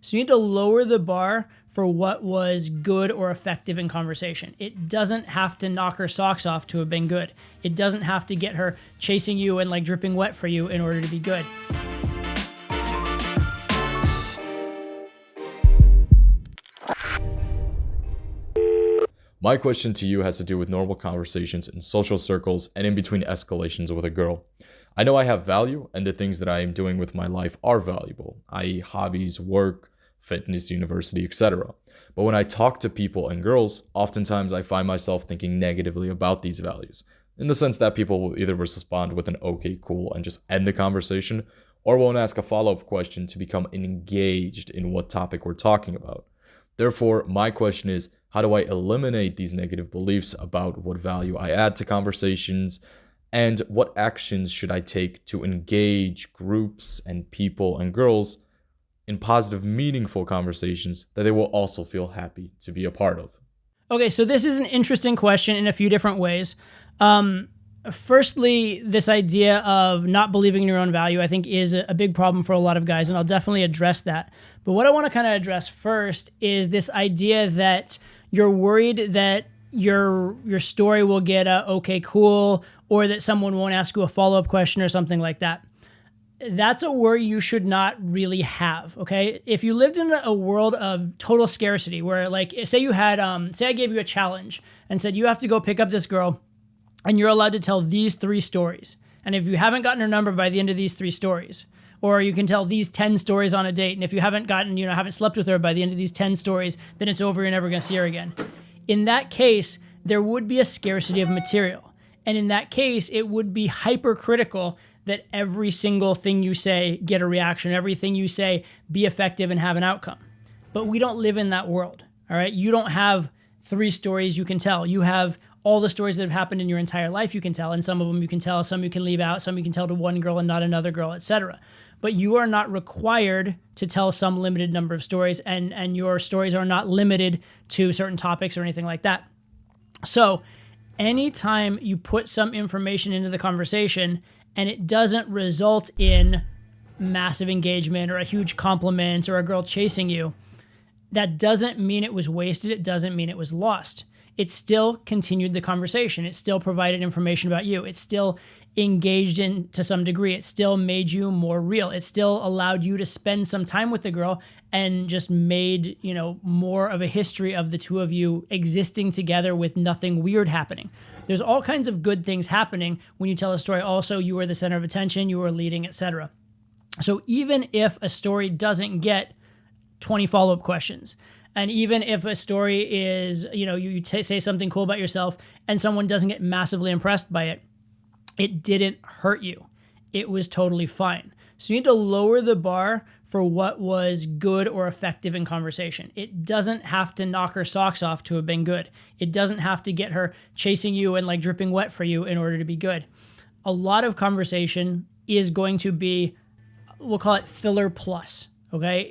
So you need to lower the bar for what was good or effective in conversation. It doesn't have to knock her socks off to have been good. It doesn't have to get her chasing you and like dripping wet for you in order to be good. My question to you has to do with normal conversations in social circles and in between escalations with a girl. I know I have value and the things that I am doing with my life are valuable, i.e. hobbies, work, fitness, university, etc. But when I talk to people and girls, oftentimes I find myself thinking negatively about these values, in the sense that people will either respond with an okay, cool, and just end the conversation, or won't ask a follow-up question to become engaged in what topic we're talking about. Therefore, my question is, how do I eliminate these negative beliefs about what value I add to conversations, and what actions should I take to engage groups and people and girls in positive, meaningful conversations that they will also feel happy to be a part of? Okay, so this is an interesting question in a few different ways. Firstly, this idea of not believing in your own value, I think, is a big problem for a lot of guys, and I'll definitely address that. But what I want to kind of address first is this idea that you're worried that your story will get a okay, cool, or that someone won't ask you a follow-up question or something like that. That's a worry you should not really have, okay? If you lived in a world of total scarcity where, like, say you had, say I gave you a challenge and said you have to go pick up this girl and you're allowed to tell these 3 stories. And if you haven't gotten her number by the end of these 3 stories, or you can tell these 10 stories on a date, and if you haven't haven't slept with her by the end of these 10 stories, then it's over, you're never gonna see her again. In that case, there would be a scarcity of material. And in that case, it would be hypercritical that every single thing you say get a reaction, everything you say be effective and have an outcome. But we don't live in that world, all right? You don't have 3 stories you can tell. You have all the stories that have happened in your entire life you can tell, and some of them you can tell, some you can leave out, some you can tell to one girl and not another girl, etc. But you are not required to tell some limited number of stories, and your stories are not limited to certain topics or anything like that. So anytime you put some information into the conversation and it doesn't result in massive engagement or a huge compliment or a girl chasing you, that doesn't mean it was wasted. It doesn't mean it was lost. It still continued the conversation. It still provided information about you. It still engaged in to some degree. It still made you more real. It still allowed you to spend some time with the girl and just made, more of a history of the two of you existing together with nothing weird happening. There's all kinds of good things happening when you tell a story. Also, you were the center of attention, you were leading, etc. So even if a story doesn't get 20 follow-up questions, and even if a story is, you say something cool about yourself and someone doesn't get massively impressed by it, it didn't hurt you. It was totally fine. So you need to lower the bar for what was good or effective in conversation. It doesn't have to knock her socks off to have been good. It doesn't have to get her chasing you and like dripping wet for you in order to be good. A lot of conversation is going to be, we'll call it filler plus, okay?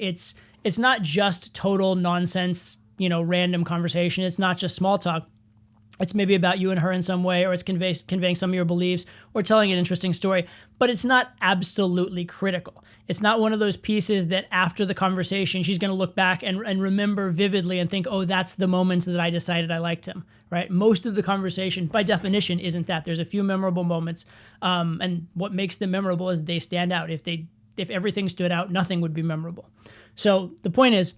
It's not just total nonsense, random conversation. It's not just small talk. It's maybe about you and her in some way, or it's conveying some of your beliefs or telling an interesting story, but it's not absolutely critical. It's not one of those pieces that after the conversation, she's going to look back and remember vividly and think, oh, that's the moment that I decided I liked him, right? Most of the conversation, by definition, isn't that. There's a few memorable moments, and what makes them memorable is they stand out. If everything stood out, nothing would be memorable. So the point is,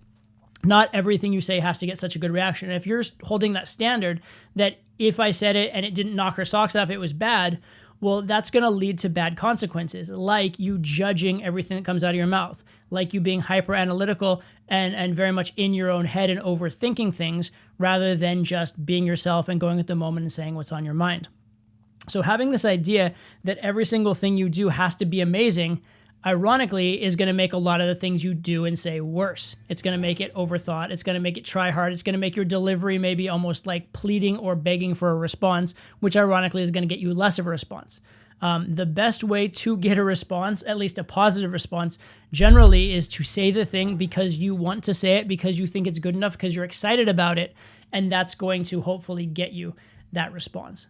not everything you say has to get such a good reaction. And if you're holding that standard that if I said it and it didn't knock her socks off, it was bad, well, that's going to lead to bad consequences, like you judging everything that comes out of your mouth, like you being hyper analytical and very much in your own head and overthinking things rather than just being yourself and going at the moment and saying what's on your mind. So having this idea that every single thing you do has to be amazing, ironically, is going to make a lot of the things you do and say worse. It's going to make it overthought. It's going to make it try hard. It's going to make your delivery maybe almost like pleading or begging for a response, which ironically is going to get you less of a response. The best way to get a response, at least a positive response, generally is to say the thing because you want to say it, because you think it's good enough, because you're excited about it, and that's going to hopefully get you that response.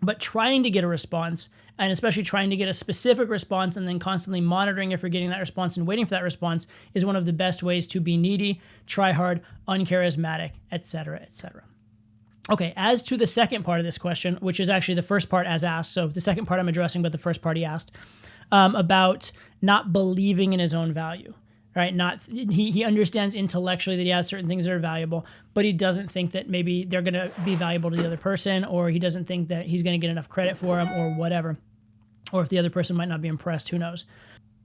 But trying to get a response, and especially trying to get a specific response and then constantly monitoring if you're getting that response and waiting for that response, is one of the best ways to be needy, try hard, uncharismatic, etc., etc. Okay, as to the second part of this question, which is actually the first part as asked, so the second part I'm addressing, but the first part he asked, about not believing in his own value, right? He understands intellectually that he has certain things that are valuable, but he doesn't think that maybe they're going to be valuable to the other person, or he doesn't think that he's going to get enough credit for them, or whatever, or if the other person might not be impressed, who knows?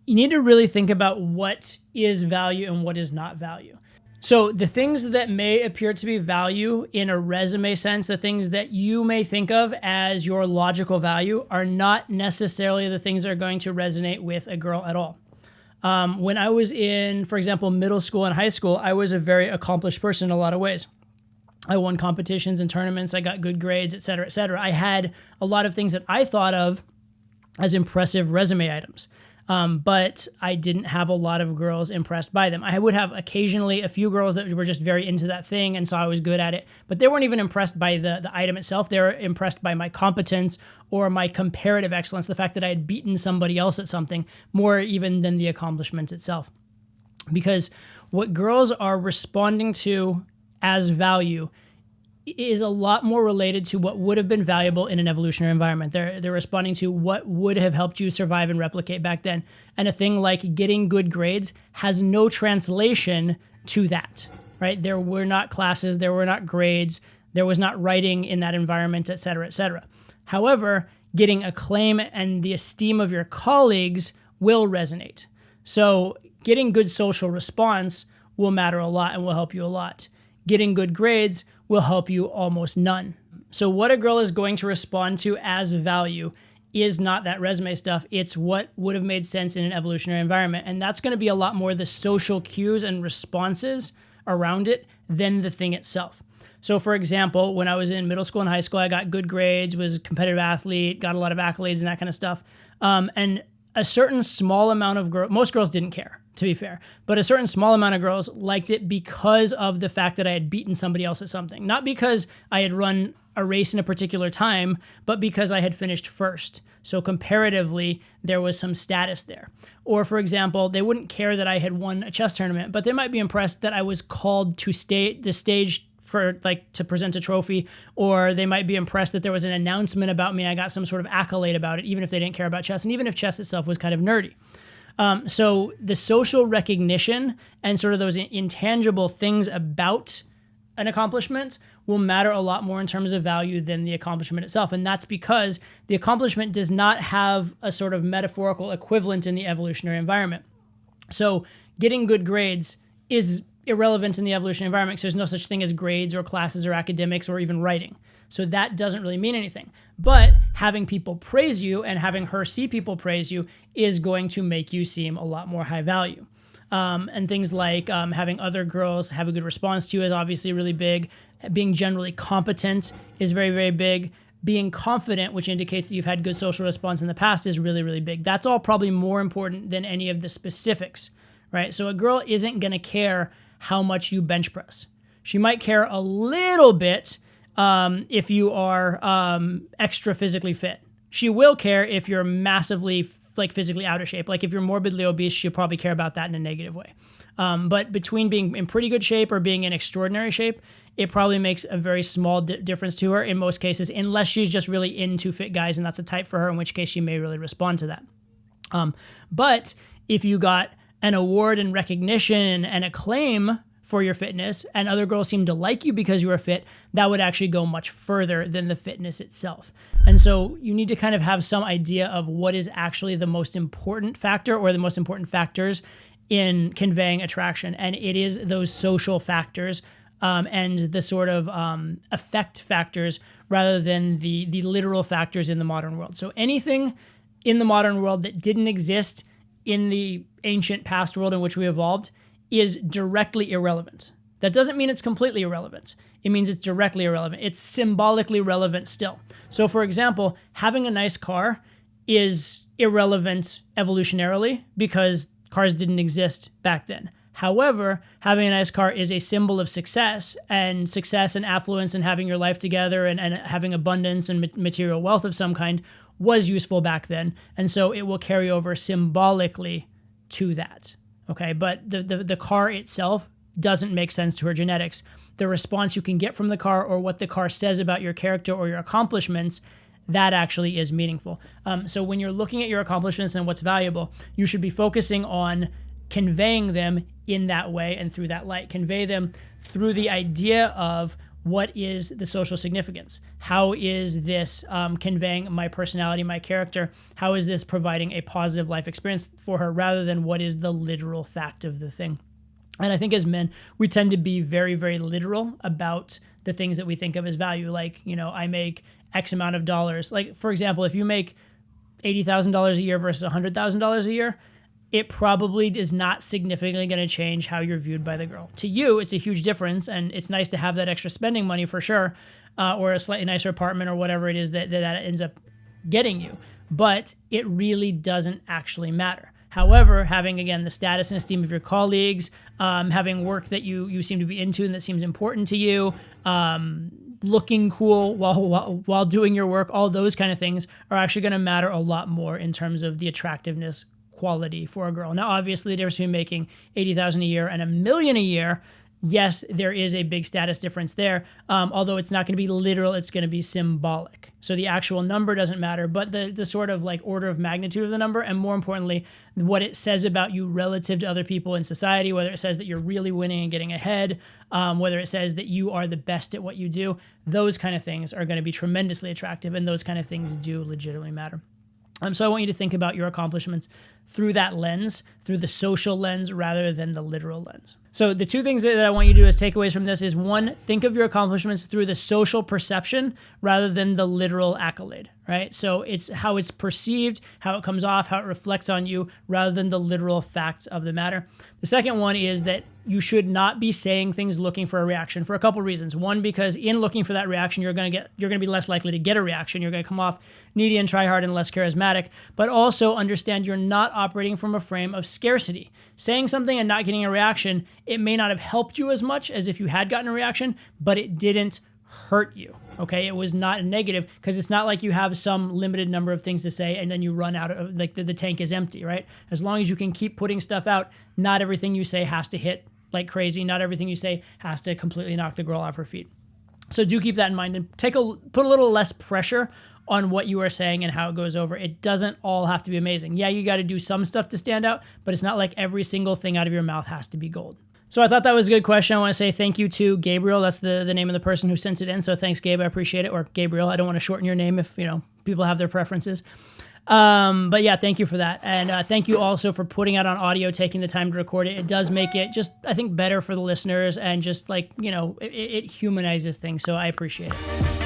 You need to really think about what is value and what is not value. So the things that may appear to be value in a resume sense, the things that you may think of as your logical value, are not necessarily the things that are going to resonate with a girl at all. When I was in, for example, middle school and high school, I was a very accomplished person in a lot of ways. I won competitions and tournaments, I got good grades, et cetera, et cetera. I had a lot of things that I thought of as impressive resume items. But I didn't have a lot of girls impressed by them. I would have occasionally a few girls that were just very into that thing and saw I was good at it, but they weren't even impressed by the item itself. They were impressed by my competence or my comparative excellence, the fact that I had beaten somebody else at something, more even than the accomplishment itself. Because what girls are responding to as value is a lot more related to what would have been valuable in an evolutionary environment. They're responding to what would have helped you survive and replicate back then. And a thing like getting good grades has no translation to that, right? There were not classes, there were not grades, there was not writing in that environment, et cetera, et cetera. However, getting acclaim and the esteem of your colleagues will resonate. So getting good social response will matter a lot and will help you a lot. Getting good grades will help you almost none. So what a girl is going to respond to as value is not that resume stuff. It's what would have made sense in an evolutionary environment. And that's going to be a lot more the social cues and responses around it than the thing itself. So for example, when I was in middle school and high school, I got good grades, was a competitive athlete, got a lot of accolades and that kind of stuff. And a certain small amount of girls, most girls didn't care, to be fair, but a certain small amount of girls liked it because of the fact that I had beaten somebody else at something. Not because I had run a race in a particular time, but because I had finished first. So comparatively, there was some status there. Or for example, they wouldn't care that I had won a chess tournament, but they might be impressed that I was called to the stage for to present a trophy, or they might be impressed that there was an announcement about me. I got some sort of accolade about it, even if they didn't care about chess, and even if chess itself was kind of nerdy. So the social recognition and sort of those intangible things about an accomplishment will matter a lot more in terms of value than the accomplishment itself. And that's because the accomplishment does not have a sort of metaphorical equivalent in the evolutionary environment. So getting good grades is irrelevant in the evolutionary environment because there's no such thing as grades or classes or academics or even writing. So that doesn't really mean anything. But having people praise you and having her see people praise you is going to make you seem a lot more high value. And things like having other girls have a good response to you is obviously really big. Being generally competent is very, very big. Being confident, which indicates that you've had good social response in the past, is really, really big. That's all probably more important than any of the specifics, right? So a girl isn't going to care how much you bench press. She might care a little bit if you are extra physically fit. She will care if you're massively physically out of shape. Like if you're morbidly obese, she'll probably care about that in a negative way. But between being in pretty good shape or being in extraordinary shape, it probably makes a very small difference to her in most cases, unless she's just really into fit guys and that's a type for her, in which case she may really respond to that. But if you got an award and recognition and acclaim for your fitness, and other girls seem to like you because you were fit, that would actually go much further than the fitness itself. And so you need to kind of have some idea of what is actually the most important factor or the most important factors in conveying attraction. And it is those social factors and the sort of effect factors rather than the literal factors in the modern world. So anything in the modern world that didn't exist in the ancient past world in which we evolved is directly irrelevant. That doesn't mean it's completely irrelevant. It means it's directly irrelevant. It's symbolically relevant still. So for example, having a nice car is irrelevant evolutionarily because cars didn't exist back then. However, having a nice car is a symbol of success and affluence and having your life together and having abundance and material wealth of some kind was useful back then. And so it will carry over symbolically to that. Okay, but the car itself doesn't make sense to her genetics. The response you can get from the car or what the car says about your character or your accomplishments, that actually is meaningful. So when you're looking at your accomplishments and what's valuable, you should be focusing on conveying them in that way and through that light. Convey them through the idea of what is the social significance? How is this conveying my personality, my character? How is this providing a positive life experience for her rather than what is the literal fact of the thing? And I think as men, we tend to be very, very literal about the things that we think of as value. Like, I make X amount of dollars. Like, for example, if you make $80,000 a year versus $100,000 a year, it probably is not significantly going to change how you're viewed by the girl. To you, it's a huge difference, and it's nice to have that extra spending money for sure, or a slightly nicer apartment or whatever it is that ends up getting you. But it really doesn't actually matter. However, having, again, the status and esteem of your colleagues, having work that you seem to be into and that seems important to you, looking cool while doing your work, all those kind of things are actually going to matter a lot more in terms of the attractiveness quality for a girl. Now, obviously, the difference between making $80,000 a year and $1 million a year, yes, there is a big status difference there. Although it's not going to be literal, it's going to be symbolic. So the actual number doesn't matter, but the sort of like order of magnitude of the number, and more importantly, what it says about you relative to other people in society, whether it says that you're really winning and getting ahead, whether it says that you are the best at what you do, those kind of things are going to be tremendously attractive, and those kind of things do legitimately matter. So I want you to think about your accomplishments through that lens, through the social lens rather than the literal lens. So the two things that I want you to do as takeaways from this is, one, think of your accomplishments through the social perception rather than the literal accolade, right? So it's how it's perceived, how it comes off, how it reflects on you rather than the literal facts of the matter. The second one is that you should not be saying things looking for a reaction for a couple reasons. One, because in looking for that reaction, you're going to be less likely to get a reaction. You're going to come off needy and try hard and less charismatic, but also understand you're not operating from a frame of scarcity. Saying something and not getting a reaction, it may not have helped you as much as if you had gotten a reaction, but it didn't hurt you, okay? It was not a negative, because it's not like you have some limited number of things to say and then you run out of, like the tank is empty, right? As long as you can keep putting stuff out, not everything you say has to hit like crazy. Not everything you say has to completely knock the girl off her feet. So do keep that in mind and put a little less pressure on what you are saying and how it goes over. It doesn't all have to be amazing. Yeah, you got to do some stuff to stand out, but it's not like every single thing out of your mouth has to be gold. So I thought that was a good question. I want to say thank you to Gabriel. That's the name of the person who sent it in. So thanks, Gabe. I appreciate it. Or Gabriel. I don't want to shorten your name if, people have their preferences. But yeah, thank you for that. And thank you also for putting out on audio, taking the time to record it. It does make it just, I think, better for the listeners and just like, it humanizes things. So I appreciate it.